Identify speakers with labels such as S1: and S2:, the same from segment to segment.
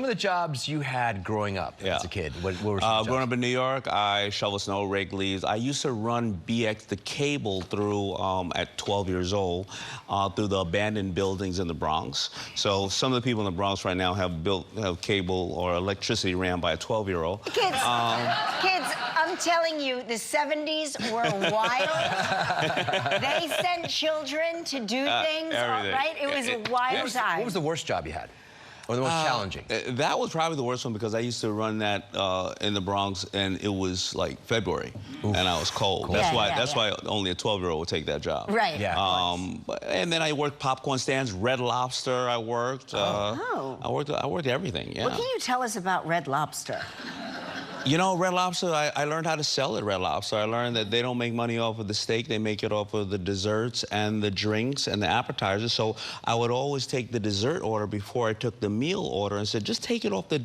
S1: of the jobs you had growing up as a kid. What were some jobs?
S2: Growing up in New York, I shovel snow, rake leaves. I used to run BX, the cable, through at 12 years old, through the abandoned buildings in the Bronx. So some of the people in the Bronx right now have cable or electricity ran by a 12-year-old.
S3: Kids, I'm telling you, the 70s were wild. They sent children to do things, right? It was a wild time.
S1: What was the worst job you had? Or the most challenging?
S2: That was probably the worst one because I used to run that in the Bronx, and it was like February, and I was cold. That's why only a 12-year-old would take that job.
S3: Right.
S2: Yeah. And then I worked popcorn stands, Red Lobster. I worked. I worked everything. Yeah.
S3: What can you tell us about Red Lobster?
S2: You know, Red Lobster, I learned how to sell at Red Lobster. I learned that they don't make money off of the steak. They make it off of the desserts and the drinks and the appetizers. So I would always take the dessert order before I took the meal order and said, just take it off the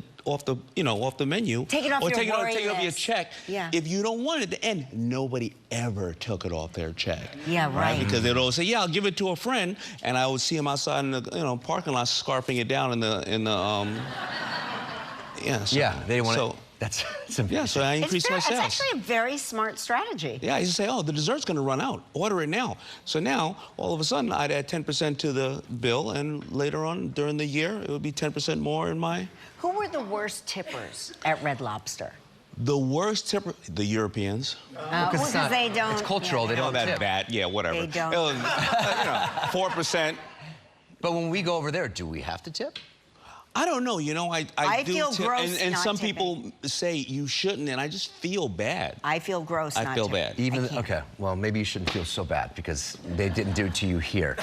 S2: menu.
S3: Take it off your
S2: take
S3: worry
S2: it off your
S3: list.
S2: check.
S3: Yeah.
S2: If you don't want it to end, nobody ever took it off their check.
S3: Yeah, right.
S2: Because they'd always say, yeah, I'll give it to a friend. And I would see him outside in the parking lot scarfing it down in the yeah. So,
S1: yeah, they want
S2: so,
S1: to. That's
S2: yeah, so I increased my sales.
S3: It's actually a very smart strategy.
S2: Yeah, I used to say, oh, the dessert's going to run out. Order it now. So now, all of a sudden, I'd add 10% to the bill, and later on during the year, it would be 10% more in my...
S3: Who were the worst tippers at Red Lobster?
S2: The worst tipper, the Europeans.
S3: Because they don't...
S1: It's cultural. They don't
S2: that
S1: tip.
S2: bad. Yeah, whatever.
S3: They don't.
S2: 4%.
S1: But when we go over there, do we have to tip?
S2: I don't know, you know, I do
S3: feel
S2: tip,
S3: gross
S2: and
S3: not
S2: some
S3: tipping.
S2: people say you shouldn't, and I just feel bad.
S3: I feel gross
S2: I
S3: not
S2: feel
S3: tipping.
S2: bad.
S1: Even okay, well, maybe you shouldn't feel so bad because they didn't do it to you here.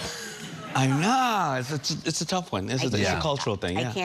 S2: I know, it's a tough one. It's a cultural thing, yeah.
S3: I can't